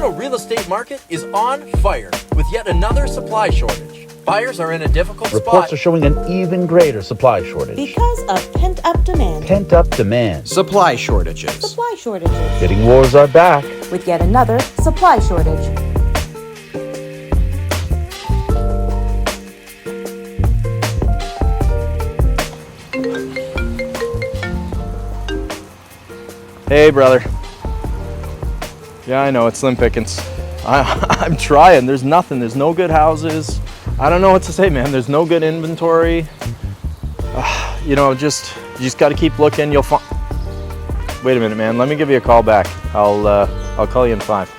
Toronto real estate market is on fire with yet another supply shortage. Buyers are in a difficult spot. Reports are showing an even greater supply shortage. Because of pent-up demand. Pent-up demand. Supply shortages. Supply shortages. Bidding wars are back. With yet another supply shortage. Hey, brother. Yeah, I know, it's slim pickings. I'm trying. There's nothing. There's no good houses. I don't know what to say, man. There's no good inventory. You know, you just got to keep looking. You'll find. Wait a minute, man. Let me give you a call back. I'll call you in 5.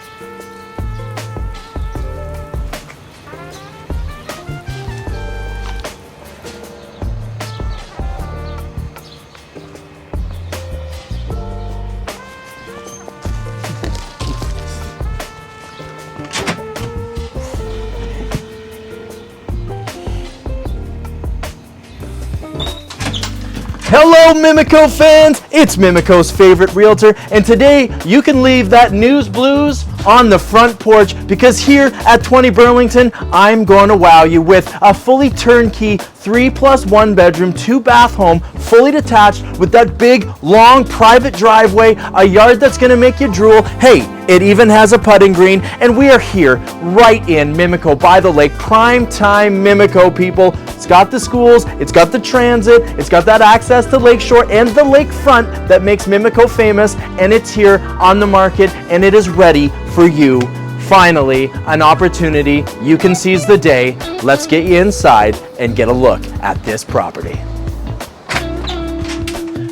Hello Mimico fans, it's Mimico's favorite realtor, and today you can leave that news blues on the front porch because here at 20 Burlington, I'm going to wow you with a fully turnkey 3+1 bedroom, 2-bath home, fully detached with that big, long private driveway, a yard that's going to make you drool. Hey, it even has a putting green, and we are here right in Mimico by the lake. Prime time Mimico, people. It's got the schools, it's got the transit, it's got that access to Lakeshore and the lakefront that makes Mimico famous, and it's here on the market, and it is ready for you. Finally, an opportunity you can seize the day. Let's get you inside and get a look at this property.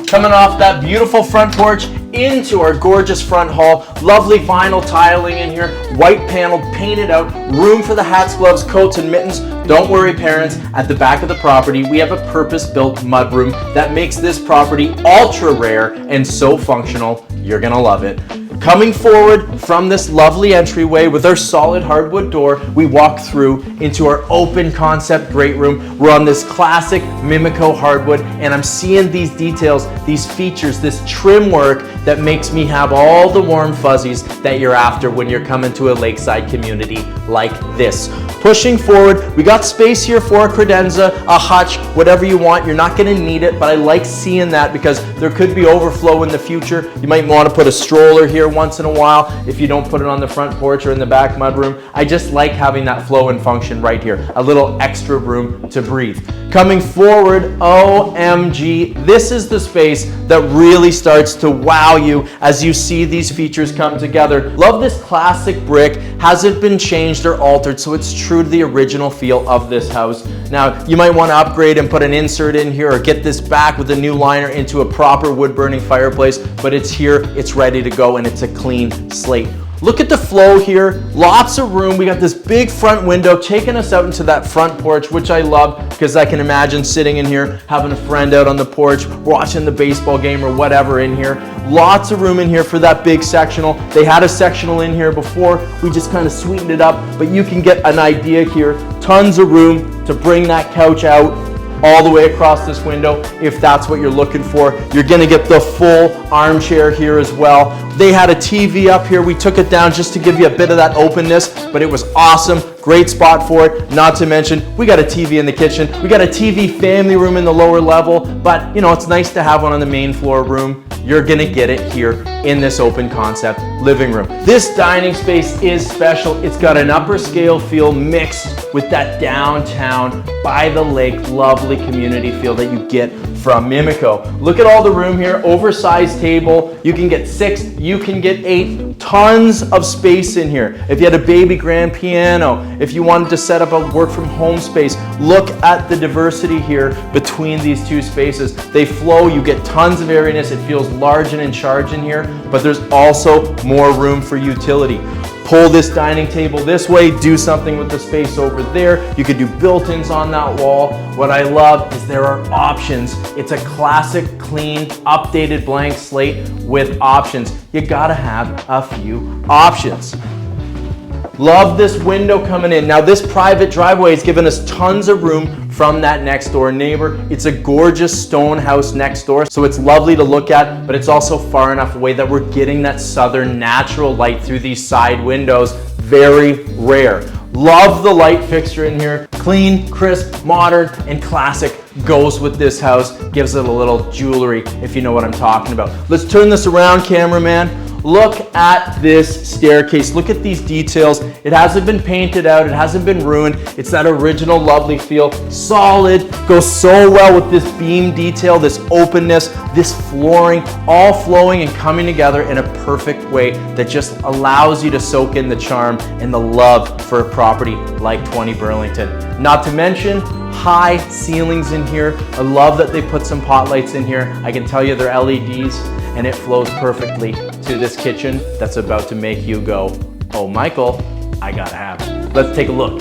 Coming off that beautiful front porch into our gorgeous front hall, lovely vinyl tiling in here, white panel, painted out, room for the hats, gloves, coats, and mittens. Don't worry, parents, at the back of the property, we have a purpose-built mudroom that makes this property ultra rare and so functional. You're gonna love it. Coming forward from this lovely entryway with our solid hardwood door, we walk through into our open concept great room. We're on this classic Mimico hardwood, and I'm seeing these details, these features, this trim work that makes me have all the warm fuzzies that you're after when you're coming to a lakeside community like this. Pushing forward, we got space here for a credenza, a hutch, whatever you want. You're not gonna need it, but I like seeing that because there could be overflow in the future. You might want to put a stroller here once in a while if you don't put it on the front porch or in the back mudroom. I just like having that flow and function right here. A little extra room to breathe. Coming forward, OMG, this is the space that really starts to wow you as you see these features come together. Love this classic brick. Hasn't been changed or altered, so it's true to the original feel of this house. Now, you might want to upgrade and put an insert in here or get this back with a new liner into a proper wood-burning fireplace, but it's here, it's ready to go, and it's a clean slate. Look at the flow here, lots of room. We got this big front window taking us out into that front porch, which I love because I can imagine sitting in here, having a friend out on the porch, watching the baseball game or whatever in here. Lots of room in here for that big sectional. They had a sectional in here before. We just kind of sweetened it up, but you can get an idea here. Tons of room to bring that couch out all the way across this window if that's what you're looking for. You're gonna get the full armchair here as well. They had a TV up here. We took it down just to give you a bit of that openness, but it was awesome. Great spot for it. Not to mention, we got a TV in the kitchen. We got a TV family room in the lower level, but you know, it's nice to have one on the main floor room. You're gonna get it here in this open concept living room. This dining space is special. It's got an upper scale feel mixed with that downtown by the lake, lovely community feel that you get from Mimico. Look at all the room here, oversized table. You can get 6, you can get 8, tons of space in here. If you had a baby grand piano, if you wanted to set up a work from home space, look at the diversity here between these two spaces. They flow, you get tons of airiness. It feels large and in charge in here, but there's also more room for utility. Pull this dining table this way, do something with the space over there. You could do built-ins on that wall. What I love is there are options. It's a classic, clean, updated blank slate with options. You gotta have a few options. Love this window coming in. Now this private driveway has given us tons of room from that next door neighbor. It's a gorgeous stone house next door, so it's lovely to look at, but it's also far enough away that we're getting that southern natural light through these side windows. Very rare. Love the light fixture in here. Clean, crisp, modern, and classic goes with this house. Gives it a little jewelry, if you know what I'm talking about. Let's turn this around, cameraman. Look at this staircase. Look at these details. It hasn't been painted out. It hasn't been ruined. It's that original lovely feel. Solid. Goes so well with this beam detail, this openness, this flooring, all flowing and coming together in a perfect way that just allows you to soak in the charm and the love for a property like 20 Burlington. Not to mention high ceilings in here. I love that they put some pot lights in here. I can tell you they're LEDs, and it flows perfectly to this kitchen that's about to make you go, oh, Michael, I gotta have it. Let's take a look.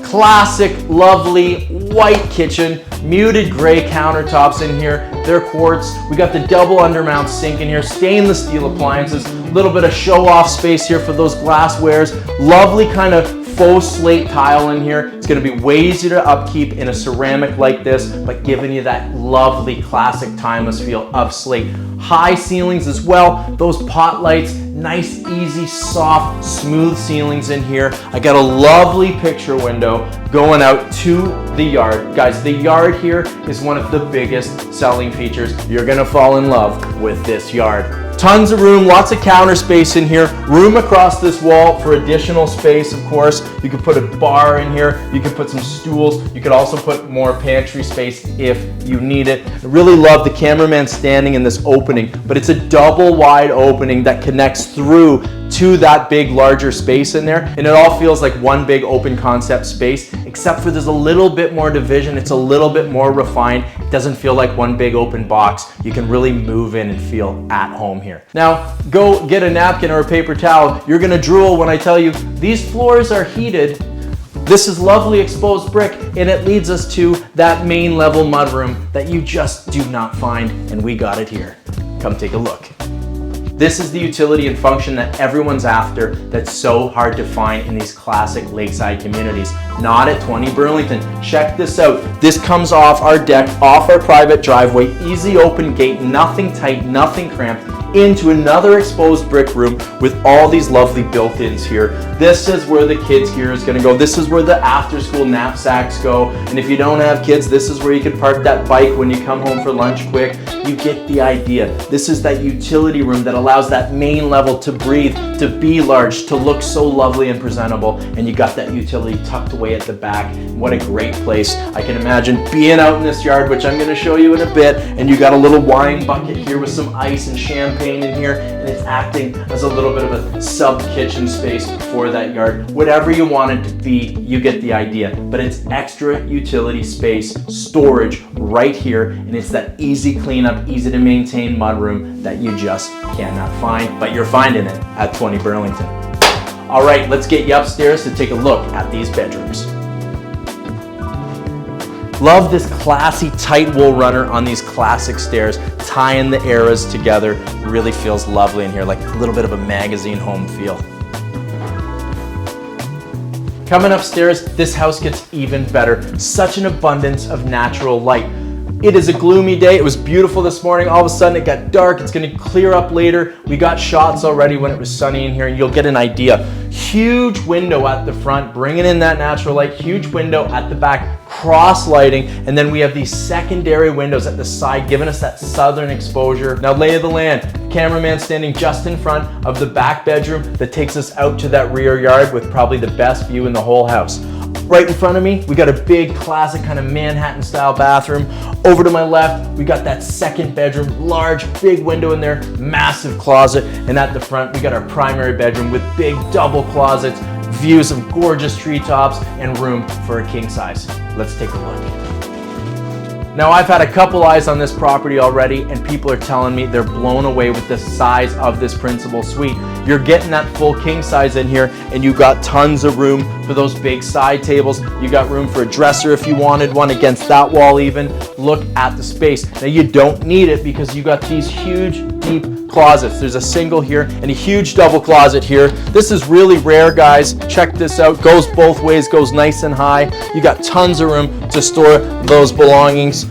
Classic, lovely, white kitchen, muted gray countertops in here. They're quartz. We got the double undermount sink in here, stainless steel appliances, a little bit of show-off space here for those glasswares. Lovely kind of faux slate tile in here. It's going to be way easier to upkeep in a ceramic like this, but giving you that lovely classic timeless feel of slate. High ceilings as well. Those pot lights, nice, easy, soft, smooth ceilings in here. I got a lovely picture window going out to the yard. Guys, the yard here is one of the biggest selling features. You're going to fall in love with this yard. Tons of room, lots of counter space in here. Room across this wall for additional space, of course. You could put a bar in here. You could put some stools. You could also put more pantry space if you need it. I really love the cameraman standing in this opening, but it's a double wide opening that connects through to that big larger space in there, and it all feels like one big open concept space, except for there's a little bit more division. It's a little bit more refined. It doesn't feel like one big open box. You can really move in and feel at home here. Now go get a napkin or a paper towel. You're gonna drool when I tell you these floors are heated. This is lovely exposed brick, and it leads us to that main level mudroom that you just do not find, and we got it here. Come take a look. This is the utility and function that everyone's after that's so hard to find in these classic lakeside communities. Not at 20 Burlington. Check this out. This comes off our deck, off our private driveway, easy open gate, nothing tight, nothing cramped, into another exposed brick room with all these lovely built-ins here. This is where the kids gear is gonna go. This is where the after-school knapsacks go. And if you don't have kids, this is where you can park that bike when you come home for lunch quick. You get the idea. This is that utility room that allows that main level to breathe, to be large, to look so lovely and presentable. And you got that utility tucked away at the back. What a great place. I can imagine being out in this yard, which I'm gonna show you in a bit, and you got a little wine bucket here with some ice and champagne in here, and it's acting as a little bit of a sub-kitchen space for that yard. Whatever you want it to be, you get the idea. But it's extra utility space, storage right here, and it's that easy cleanup, easy to maintain mudroom that you just cannot find, but you're finding it at 20 Burlington. All right, let's get you upstairs to take a look at these bedrooms. Love this classy tight wool runner on these classic stairs, tying the eras together. Really feels lovely in here, like a little bit of a magazine home feel. Coming upstairs, this house gets even better. Such an abundance of natural light. It is a gloomy day. It was beautiful this morning. All of a sudden it got dark. It's gonna clear up later. We got shots already when it was sunny in here, and you'll get an idea. Huge window at the front, bringing in that natural light. Huge window at the back, cross lighting, and then we have these secondary windows at the side, giving us that southern exposure. Now, lay of the land. Cameraman standing just in front of the back bedroom that takes us out to that rear yard with probably the best view in the whole house. Right in front of me, we got a big classic kind of Manhattan style bathroom. Over to my left, we got that second bedroom, large, big window in there, massive closet. And at the front, we got our primary bedroom with big double closets, views of gorgeous treetops, and room for a king size. Let's take a look. Now, I've had a couple eyes on this property already, and people are telling me they're blown away with the size of this principal suite. You're getting that full king size in here, and you got tons of room for those big side tables. You got room for a dresser if you wanted one against that wall even. Look at the space. Now, you don't need it because you got these huge deep closets. There's a single here and a huge double closet here. This is really rare, guys. Check this out. Goes both ways, goes nice and high. You got tons of room to store those belongings.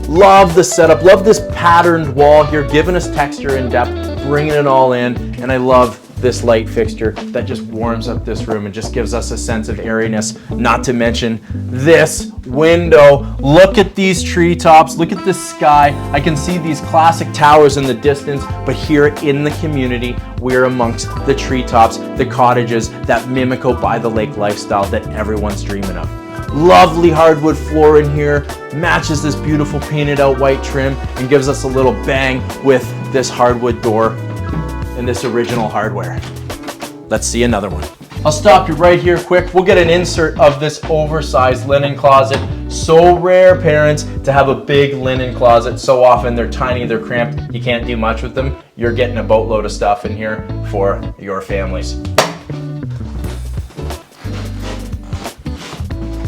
Love the setup. Love this patterned wall here, giving us texture and depth, bringing it all in. And I love this light fixture that just warms up this room and just gives us a sense of airiness. Not to mention this window. Look at these treetops. Look at the sky. I can see these classic towers in the distance, but here in the community, we're amongst the treetops, the cottages, that Mimico by the lake lifestyle that everyone's dreaming of. Lovely hardwood floor in here, matches this beautiful painted out white trim and gives us a little bang with this hardwood door and this original hardware. Let's see another one. I'll stop you right here quick. We'll get an insert of this oversized linen closet. So rare, parents, to have a big linen closet. So often they're tiny, they're cramped, you can't do much with them. You're getting a boatload of stuff in here for your families.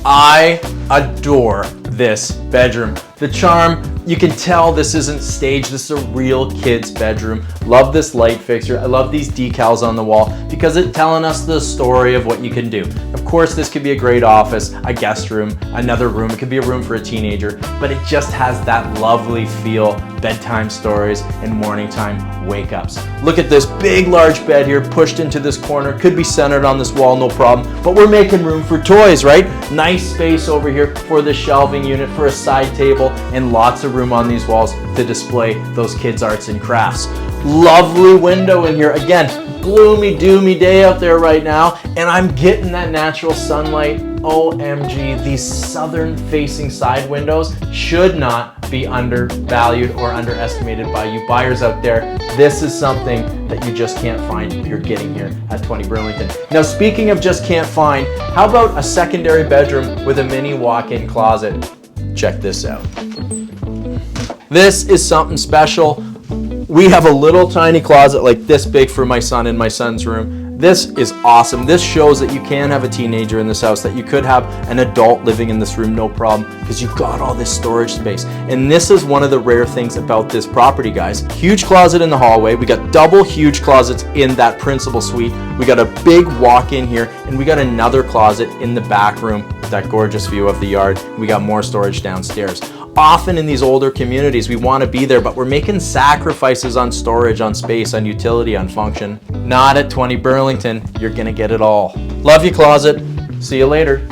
I adore this bedroom. The charm, you can tell this isn't staged. This is a real kid's bedroom. Love this light fixture. I love these decals on the wall because it's telling us the story of what you can do. Of course, this could be a great office, a guest room, another room. It could be a room for a teenager, but it just has that lovely feel, bedtime stories and morning time wake-ups. Look at this big, large bed here pushed into this corner. Could be centered on this wall, no problem, but we're making room for toys, right? Nice space over here for the shelving unit, for a side table, and lots of room on these walls to display those kids' arts and crafts. Lovely window in here. Again, gloomy, doomy day out there right now, and I'm getting that natural sunlight. OMG, these southern facing side windows should not be undervalued or underestimated by you buyers out there. This is something that you just can't find if you're getting here at 20 Burlington. Now, speaking of just can't find, how about a secondary bedroom with a mini walk-in closet? Check this out. This is something special. We have a little tiny closet like this big for my son in my son's room. This is awesome. This shows that you can have a teenager in this house, that you could have an adult living in this room, no problem, because you've got all this storage space. And this is one of the rare things about this property, guys. Huge closet in the hallway. We got double huge closets in that principal suite. We got a big walk-in here, and we got another closet in the back room with that gorgeous view of the yard. We got more storage downstairs. Often in these older communities, we want to be there, but we're making sacrifices on storage, on space, on utility, on function. Not at 20 Burlington. You're going to get it all. Love you, closet. See you later.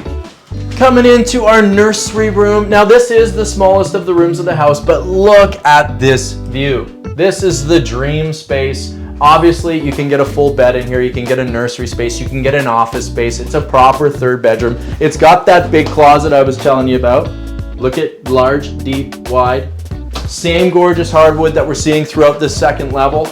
Coming into our nursery room. Now, this is the smallest of the rooms of the house, but look at this view. This is the dream space. Obviously, you can get a full bed in here. You can get a nursery space. You can get an office space. It's a proper third bedroom. It's got that big closet I was telling you about. Look at large, deep, wide. Same gorgeous hardwood that we're seeing throughout this second level.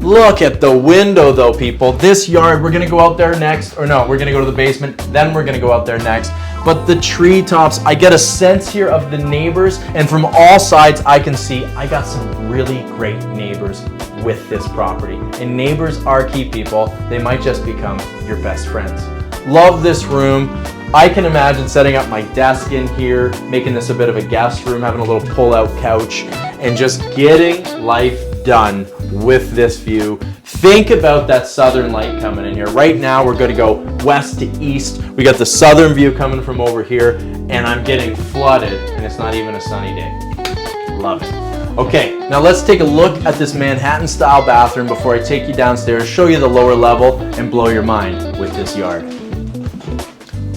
Look at the window though, people. This yard, we're gonna go out there next, or no, we're gonna go to the basement, then we're gonna go out there next. But the treetops, I get a sense here of the neighbors, and from all sides I can see I got some really great neighbors with this property. And neighbors are key, people. They might just become your best friends. Love this room. I can imagine setting up my desk in here, making this a bit of a guest room, having a little pull-out couch, and just getting life done with this view. Think about that southern light coming in here. Right now, we're going to go west to east. We got the southern view coming from over here, and I'm getting flooded, and it's not even a sunny day. Love it. Okay, now let's take a look at this Manhattan-style bathroom before I take you downstairs, show you the lower level, and blow your mind with this yard.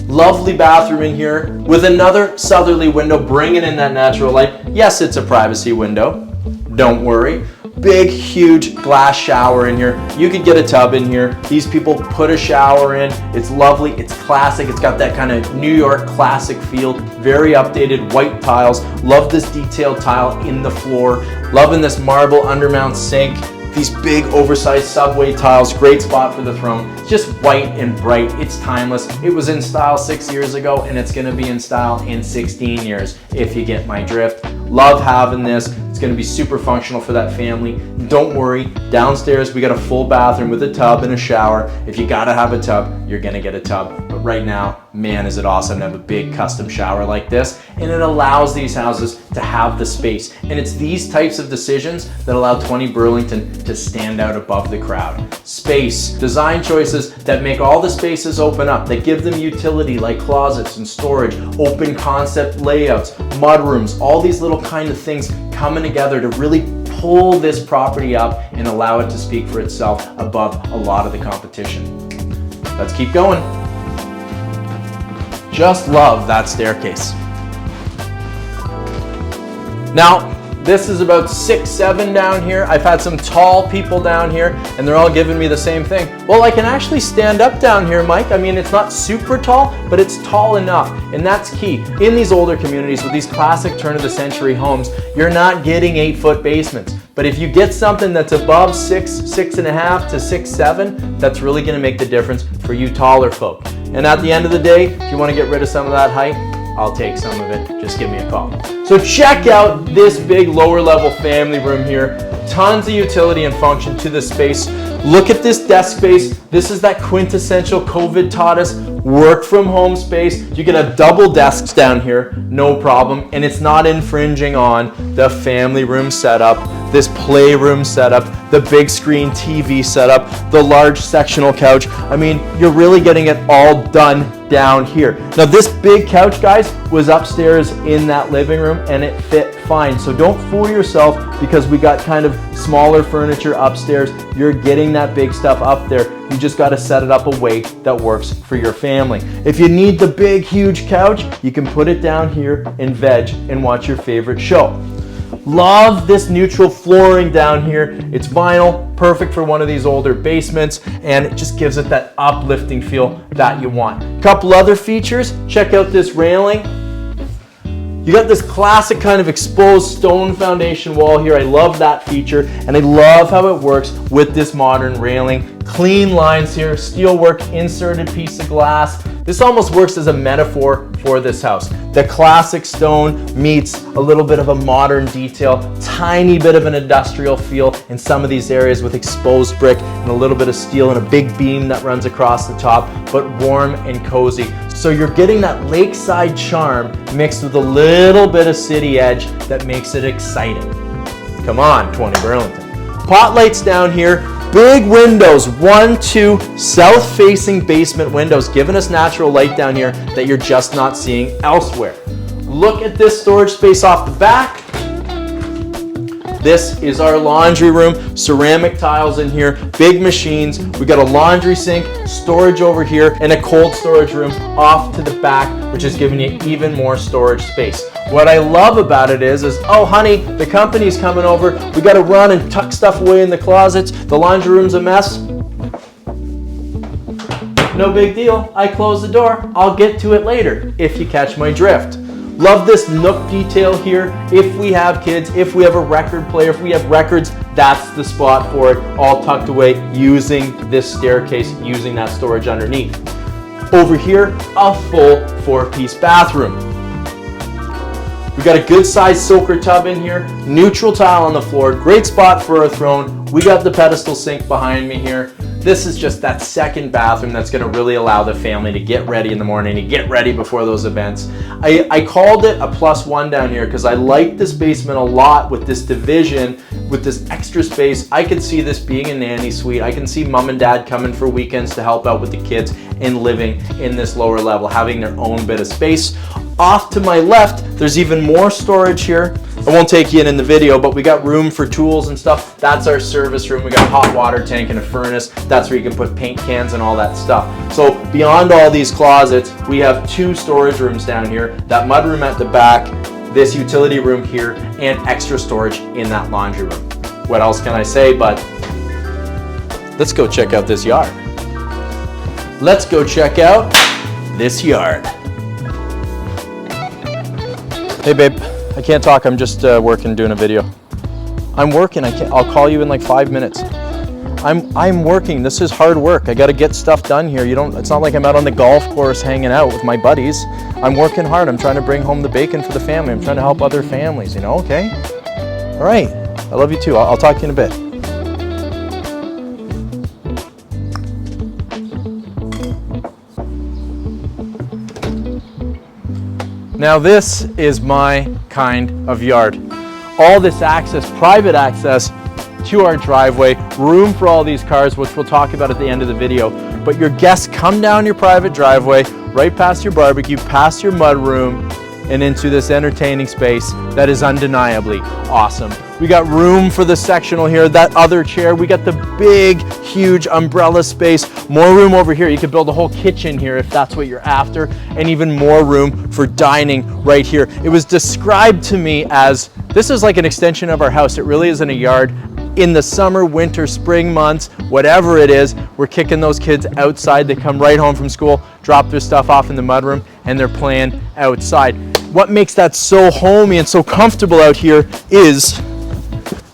Lovely bathroom in here with another southerly window bringing in that natural light. Yes, it's a privacy window. Don't worry. Big, huge glass shower in here. You could get a tub in here. These people put a shower in. It's lovely. It's classic. It's got that kind of New York classic feel. Very updated white tiles. Love this detailed tile in the floor. Loving this marble undermount sink. These big oversized subway tiles, great spot for the throne. It's just white and bright. It's timeless. It was in style 6 years ago, and it's gonna be in style in 16 years, if you get my drift. Love having this. It's gonna be super functional for that family. Don't worry, downstairs we got a full bathroom with a tub and a shower. If you gotta have a tub, you're gonna get a tub. But right now, man, is it awesome to have a big custom shower like this. And it allows these houses to have the space. And it's these types of decisions that allow 20 Burlington to stand out above the crowd. Space, design choices that make all the spaces open up, that give them utility like closets and storage, open concept layouts, mudrooms, all these little kind of things coming together to really pull this property up and allow it to speak for itself above a lot of the competition. Let's keep going. Just love that staircase. Now, this is about 6, 7 down here. I've had some tall people down here and they're all giving me the same thing. Well, I can actually stand up down here, Mike. I mean, it's not super tall, but it's tall enough. And that's key. In these older communities with these classic turn of the century homes, you're not getting 8-foot basements. But if you get something that's above 6, 6.5 to 6, 7, that's really gonna make the difference for you taller folk. And at the end of the day, if you wanna get rid of some of that height, I'll take some of it. Just give me a call. So check out this big lower level family room here. Tons of utility and function to this space. Look at this desk space. This is that quintessential COVID taught us work from home space. You can have double desks down here, no problem. And it's not infringing on the family room setup, this playroom setup, the big screen TV setup, the large sectional couch. I mean, you're really getting it all done down here. Now this big couch, guys, was upstairs in that living room and it fit fine. So don't fool yourself because we got kind of smaller furniture upstairs. You're getting that big stuff up there. You just got to set it up a way that works for your family. If you need the big, huge couch, you can put it down here and veg and watch your favorite show. Love this neutral flooring down here. It's vinyl, perfect for one of these older basements, and it just gives it that uplifting feel that you want. Couple other features, check out this railing. You got this classic kind of exposed stone foundation wall here. I love that feature, and I love how it works with this modern railing. Clean lines here, steelwork, inserted piece of glass. This almost works as a metaphor for this house. The classic stone meets a little bit of a modern detail, tiny bit of an industrial feel in some of these areas with exposed brick and a little bit of steel and a big beam that runs across the top, but warm and cozy. So you're getting that lakeside charm mixed with a little bit of city edge that makes it exciting. Come on, 20 Burlington. Pot lights down here. Big windows, 1, 2 south-facing basement windows, giving us natural light down here that you're just not seeing elsewhere. Look at this storage space off the back. This is our laundry room, ceramic tiles in here, big machines. We got a laundry sink, storage over here, and a cold storage room off to the back, which is giving you even more storage space. What I love about it is, oh honey, the company's coming over. We got to run and tuck stuff away in the closets. The laundry room's a mess. No big deal. I close the door. I'll get to it later, if you catch my drift. Love this nook detail here. If we have kids, if we have a record player, if we have records, that's the spot for it, all tucked away using this staircase, using that storage underneath. Over here, a full 4-piece bathroom. We got a good sized soaker tub in here, neutral tile on the floor, great spot for a throne. We got the pedestal sink behind me here. This is just that second bathroom that's going to really allow the family to get ready in the morning, to get ready before those events. I called it a +1 down here because I like this basement a lot with this division, with this extra space. I could see this being a nanny suite. I can see mom and dad coming for weekends to help out with the kids and living in this lower level, having their own bit of space. Off to my left, there's even more storage here. I won't take you in the video, but we got room for tools and stuff. That's our service room. We got a hot water tank and a furnace. That's where you can put paint cans and all that stuff. So beyond all these closets, we have 2 storage rooms down here, that mudroom at the back, this utility room here, and extra storage in that laundry room. What else can I say but let's go check out this yard. Let's go check out this yard. Hey babe, I can't talk. I'm just working, doing a video. I'm working. I'll call you in like 5 minutes. I'm working. This is hard work. I got to get stuff done here. It's not like I'm out on the golf course hanging out with my buddies. I'm working hard. I'm trying to bring home the bacon for the family. I'm trying to help other families, okay? All right, I love you too. I'll talk to you in a bit. Now this is my kind of yard. All this access, private access to our driveway, room for all these cars, which we'll talk about at the end of the video. But your guests come down your private driveway, right past your barbecue, past your mudroom, and into this entertaining space that is undeniably awesome. We got room for the sectional here, that other chair. We got the big, huge umbrella space. More room over here. You could build a whole kitchen here if that's what you're after, and even more room for dining right here. It was described to me as, this is like an extension of our house. It really isn't a yard. In the summer, winter, spring months, whatever it is, we're kicking those kids outside. They come right home from school, drop their stuff off in the mudroom, and they're playing outside. What makes that so homey and so comfortable out here is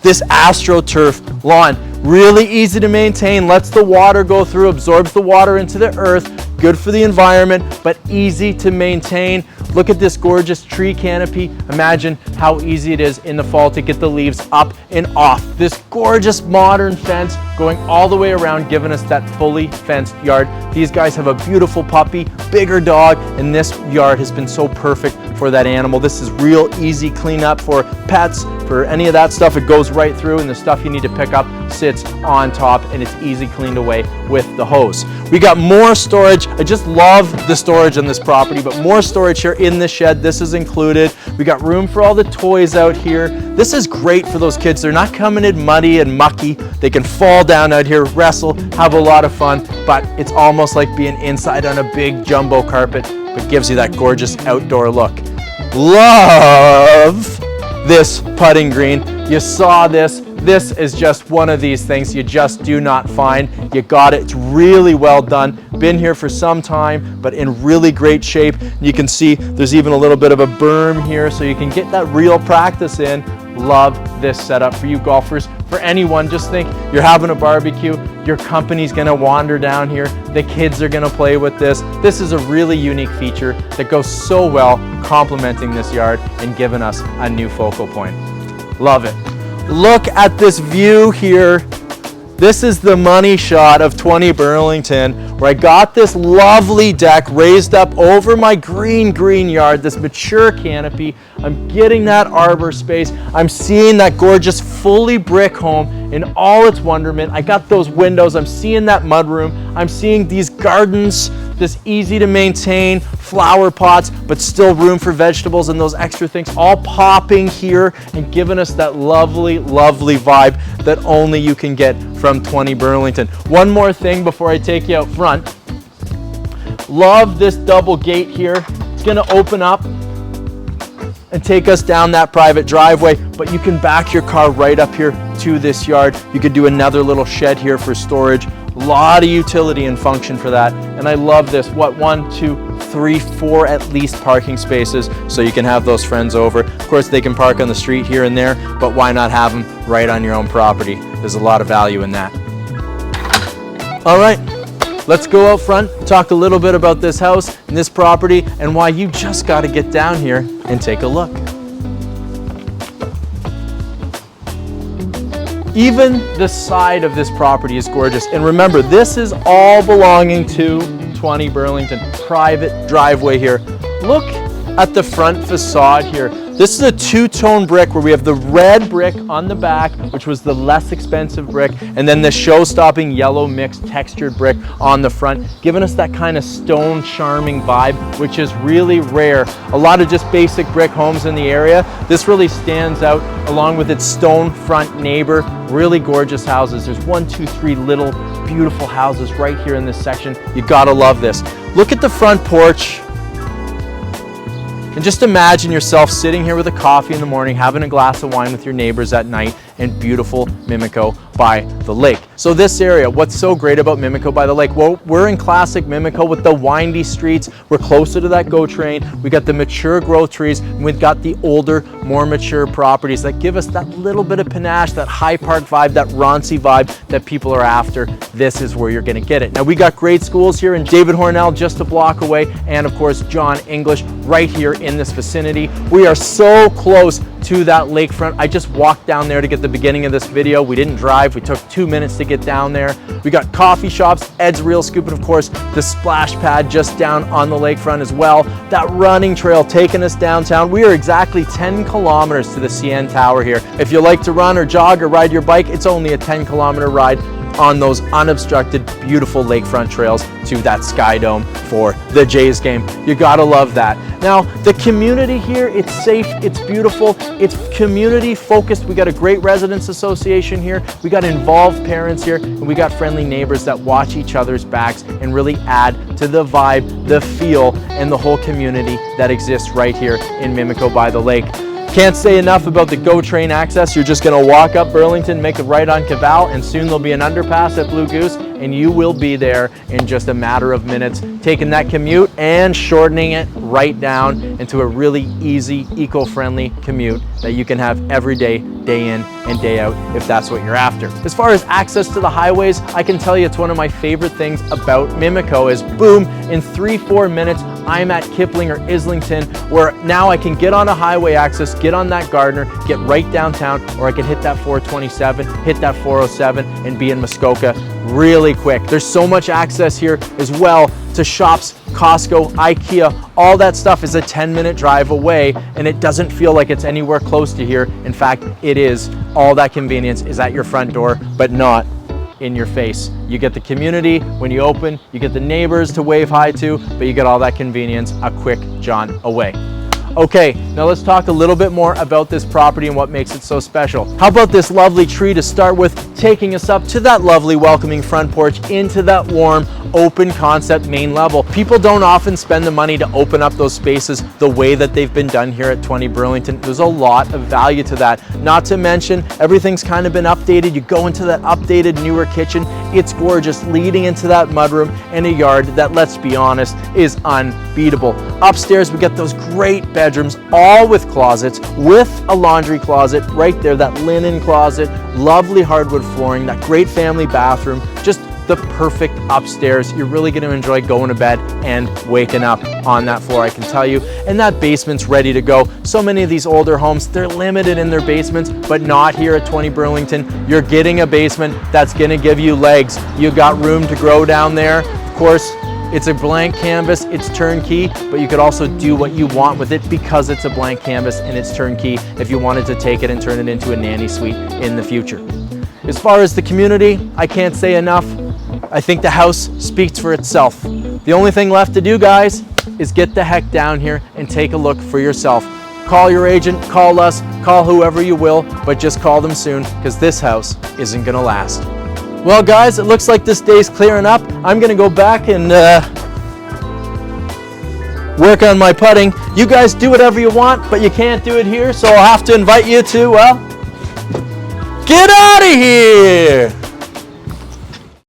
this Astroturf lawn. Really easy to maintain, lets the water go through, absorbs the water into the earth, good for the environment, but easy to maintain. Look at this gorgeous tree canopy. Imagine how easy it is in the fall to get the leaves up and off. This gorgeous modern fence going all the way around, giving us that fully fenced yard. These guys have a beautiful puppy, bigger dog, and this yard has been so perfect for that animal. This is real easy cleanup for pets, for any of that stuff. It goes right through, and the stuff you need to pick up sits on top, and it's easy cleaned away with the hose. We got more storage. I just love the storage on this property, but more storage here in the shed. This is included. We got room for all the toys out here. This is great for those kids. They're not coming in muddy and mucky. They can fall down out here, wrestle, have a lot of fun, but it's almost like being inside on a big jumbo carpet, but gives you that gorgeous outdoor look. Love this putting green. You saw this. This is just one of these things you just do not find. You got it. It's really well done. Been here for some time, but in really great shape. You can see there's even a little bit of a berm here, so you can get that real practice in. Love this setup for you golfers. For anyone, just think you're having a barbecue, your company's gonna wander down here, the kids are gonna play with this. This is a really unique feature that goes so well complementing this yard and giving us a new focal point. Love it. Look at this view here. This is the money shot of 20 Burlington, where I got this lovely deck raised up over my green yard, this mature canopy. I'm getting that arbor space. I'm seeing that gorgeous fully brick home in all its wonderment. I got those windows. I'm seeing that mudroom. I'm seeing these gardens, this easy to maintain flower pots, but still room for vegetables and those extra things all popping here and giving us that lovely, lovely vibe that only you can get from 20 Burlington. One more thing before I take you out front. Love this double gate here. It's gonna open up and take us down that private driveway, but you can back your car right up here to this yard. You could do another little shed here for storage. A lot of utility and function for that. And I love this. What, 1, 2, 3, 4 at least parking spaces, so you can have those friends over. Of course, they can park on the street here and there, but why not have them right on your own property? There's a lot of value in that. All right, let's go out front, talk a little bit about this house and this property and why you just got to get down here and take a look. Even the side of this property is gorgeous. And remember, this is all belonging to 20 Burlington. Private driveway here. Look at the front facade here. This is a two-tone brick where we have the red brick on the back, which was the less expensive brick, and then the show-stopping yellow mixed textured brick on the front, giving us that kind of stone charming vibe, which is really rare. A lot of just basic brick homes in the area. This really stands out along with its stone front neighbor. Really gorgeous houses. There's 1, 2, 3 little beautiful houses right here in this section. You gotta love this. Look at the front porch. And just imagine yourself sitting here with a coffee in the morning, having a glass of wine with your neighbors at night in beautiful Mimico. by the lake. So this area, what's so great about Mimico by the lake? Well, we're in classic Mimico with the windy streets. We're closer to that GO train. We got the mature growth trees, and we've got the older, more mature properties that give us that little bit of panache, that High Park vibe, that Roncy vibe that people are after. This is where you're gonna get it. Now we got great schools here in David Hornell just a block away, and of course John English right here in this vicinity. We are so close to that lakefront. I just walked down there to get the beginning of this video. We didn't drive, we took 2 minutes to get down there. We got coffee shops, Ed's Real Scoop, and of course the splash pad just down on the lakefront as well. That running trail taking us downtown. We are exactly 10 kilometers to the CN Tower here. If you like to run or jog or ride your bike, it's only a 10-kilometer ride on those unobstructed, beautiful lakefront trails to that Sky Dome for the Jays game. You gotta love that. Now, the community here, it's safe, it's beautiful, it's community focused. We got a great residents association here. We got involved parents here, and we got friendly neighbors that watch each other's backs and really add to the vibe, the feel, and the whole community that exists right here in Mimico by the lake. Can't say enough about the GO train access. You're just gonna walk up Burlington, make a right on Caval, and soon there'll be an underpass at Blue Goose, and you will be there in just a matter of minutes, taking that commute and shortening it right down into a really easy, eco-friendly commute that you can have every day, day in and day out, if that's what you're after. As far as access to the highways, I can tell you it's one of my favorite things about Mimico is boom, in 3-4 minutes, I'm at Kipling or Islington, where now I can get on a highway access, get on that Gardner, get right downtown, or I can hit that 427, hit that 407, and be in Muskoka really quick. There's so much access here as well to shops, Costco, IKEA, all that stuff is a 10-minute drive away, and it doesn't feel like it's anywhere close to here. In fact, it is. All that convenience is at your front door, but not in your face. You get the community when you open, you get the neighbors to wave hi to, but you get all that convenience a quick jaunt away. Okay, now let's talk a little bit more about this property and what makes it so special. How about this lovely tree to start with, taking us up to that lovely welcoming front porch into that warm, open concept main level. People don't often spend the money to open up those spaces the way that they've been done here at 20 Burlington. There's a lot of value to that. Not to mention, everything's kind of been updated. You go into that updated, newer kitchen. It's gorgeous, leading into that mudroom and a yard that, let's be honest, is unbeatable. Upstairs, we got those great bedrooms, all with closets, with a laundry closet right there, that linen closet, lovely hardwood flooring, that great family bathroom, just the perfect upstairs. You're really going to enjoy going to bed and waking up on that floor, I can tell you. And that basement's ready to go. So many of these older homes, they're limited in their basements, but not here at 20 Burlington. You're getting a basement that's going to give you legs. You got room to grow down there. Of course, it's a blank canvas, it's turnkey, but you could also do what you want with it because it's a blank canvas and it's turnkey if you wanted to take it and turn it into a nanny suite in the future. As far as the community, I can't say enough. I think the house speaks for itself. The only thing left to do, guys, is get the heck down here and take a look for yourself. Call your agent, call us, call whoever you will, but just call them soon because this house isn't gonna last. Well, guys, it looks like this day's clearing up. I'm gonna go back and work on my putting. You guys do whatever you want, but you can't do it here, so I'll have to invite you to, well, get out of here!